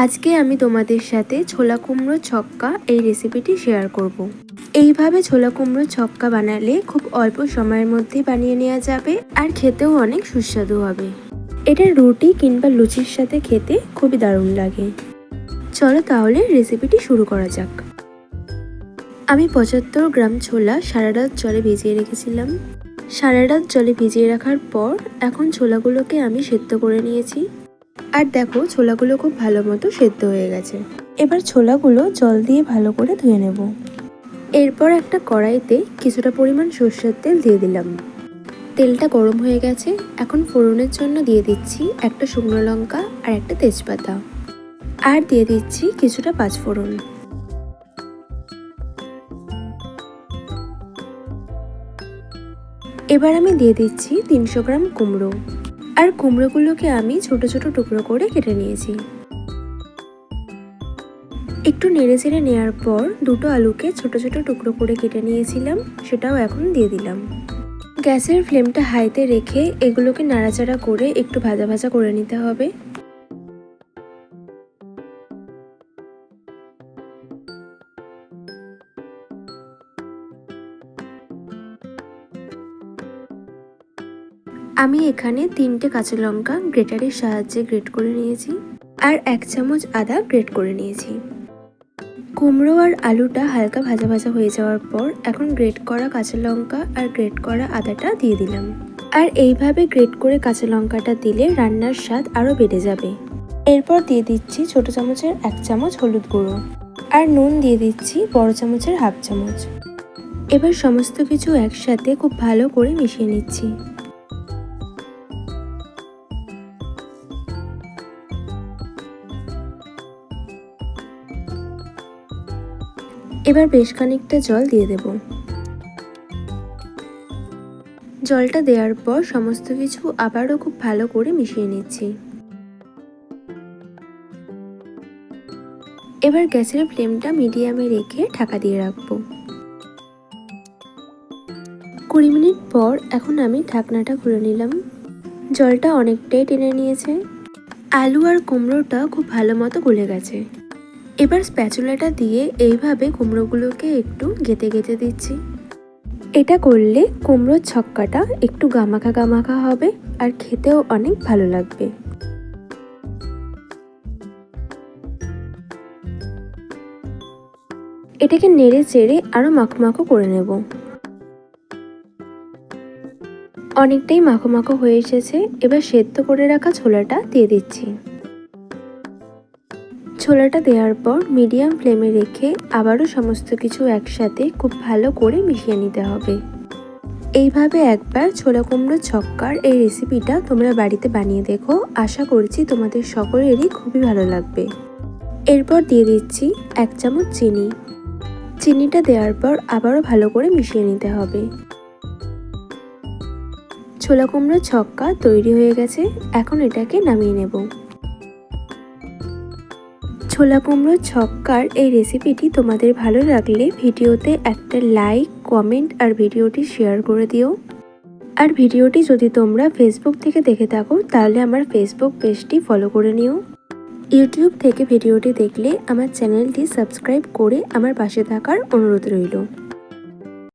আজকে আমি তোমাদের সাথে ছোলা কুমড়ো ছক্কা এই রেসিপিটি শেয়ার করব। এইভাবে ছোলা কুমড়ো ছক্কা বানালে খুব অল্প সময়ের মধ্যেই বানিয়ে নেওয়া যাবে আর খেতেও অনেক সুস্বাদু হবে। এটা রুটি কিংবা লুচির সাথে খেতে খুবই দারুণ লাগে। চলো তাহলে রেসিপিটি শুরু করা যাক। আমি 75 গ্রাম ছোলা সারা রাত জলে ভিজিয়ে রেখেছিলাম। সারা রাত জলে ভিজিয়ে রাখার পর এখন ছোলাগুলোকে আমি সেদ্ধ করে নিয়েছি। আর দেখো ছোলাগুলো খুব ভালো মতো সেদ্ধ হয়ে গেছে। এবার ছোলাগুলো জল দিয়ে ভালো করে ধুয়ে নেব। এরপর একটা কড়াইতে কিছুটা পরিমাণ সরষের তেল দিয়ে দিলাম। তেলটা গরম হয়ে গেছে। এখন ফোড়নের জন্য দিয়ে দিচ্ছি একটা শুকনো লঙ্কা আর একটা তেজপাতা, আর দিয়ে দিচ্ছি কিছুটা পাঁচফোড়ন। এবার আমি দিয়ে দিচ্ছি 300 গ্রাম কুমড়ো, আর কুমড়োগুলোকে আমি ছোট ছোট টুকরো করে কেটে নিয়েছি। একটু নেড়েচেড়ে নেওয়ার পর দুটো আলুকে ছোট ছোট টুকরো করে কেটে নিয়েছিলাম, সেটাও এখন দিয়ে দিলাম। গ্যাসের ফ্লেমটা হাইতে রেখে এগুলোকে নাড়াচাড়া করে একটু ভাজা ভাজা করে নিতে হবে। আমি এখানে 3টে কাঁচা লঙ্কা গ্রেটারের সাহায্যে গ্রেট করে নিয়েছি, আর 1 চামচ আদা গ্রেট করে নিয়েছি। কুমড়ো আর আলুটা হালকা ভাজা ভাজা হয়ে যাওয়ার পর এখন গ্রেট করা কাঁচা লঙ্কা আর গ্রেট করা আদাটা দিয়ে দিলাম। আর এইভাবে গ্রেট করে কাঁচা লঙ্কাটা দিলে রান্নার স্বাদ আরও বেড়ে যাবে। এরপর দিয়ে দিচ্ছি ছোট চামচের 1 চামচ হলুদ গুঁড়ো, আর নুন দিয়ে দিচ্ছি বড় চামচের 1/2 চামচ। এবার সমস্ত কিছু একসাথে খুব ভালো করে মিশিয়ে নিচ্ছি। এবার বেশ খানিকটা জল দিয়ে দেব। জলটা দেওয়ার পর সমস্ত কিছু আবারও খুব ভালো করে মিশিয়ে নিচ্ছি। এবার গ্যাসের ফ্লেমটা মিডিয়ামে রেখে ঢাকা দিয়ে রাখবো। 20 মিনিট পর এখন আমি ঢাকনাটা খুলে নিলাম। জলটা অনেকটাই টেনে নিয়েছে। আলু আর কুমড়োটা খুব ভালো মতো গলে গেছে। এবার স্প্যাচুলাটা দিয়ে এইভাবে কুমড়োগুলোকে একটু গেঁথে গেঁথে দিচ্ছি। এটা করলে কুমড়োর ছক্কাটা একটু গামাখা গামাখা হবে আর খেতেও অনেক ভালো লাগবে। এটাকে নেড়ে চেড়ে আরো মাখো মাখো করে নেব। অনেকটাই মাখো মাখো হয়ে এসেছে। এবার সেদ্ধ করে রাখা ছোলাটা দিয়ে দিচ্ছি। ছোলাটা দেওয়ার পর মিডিয়াম ফ্লেমে রেখে আবারও সমস্ত কিছু একসাথে খুব ভালো করে মিশিয়ে নিতে হবে। এইভাবে একবার ছোলা কুমড়ো ছক্কার এই রেসিপিটা তোমরা বাড়িতে বানিয়ে দেখো। আশা করছি তোমাদের সকলেরই খুবই ভালো লাগবে। এরপর দিয়ে দিচ্ছি 1 চামচ চিনি। চিনিটা দেওয়ার পর আবারও ভালো করে মিশিয়ে নিতে হবে। ছোলা কুমড়ো ছক্কা তৈরি হয়ে গেছে। এখন এটাকে নামিয়ে নেব। ছোলা কুমড়ো ছক্কার এই রেসিপিটি তোমাদের ভালো লাগলে ভিডিওতে একটা লাইক, কমেন্ট আর ভিডিওটি শেয়ার করে দিও। আর ভিডিওটি যদি তোমরা ফেসবুক থেকে দেখে থাকো তাহলে আমার ফেসবুক পেজটি ফলো করে নিও। ইউটিউব থেকে ভিডিওটি দেখলে আমার চ্যানেলটি সাবস্ক্রাইব করে আমার পাশে থাকার অনুরোধ রইল।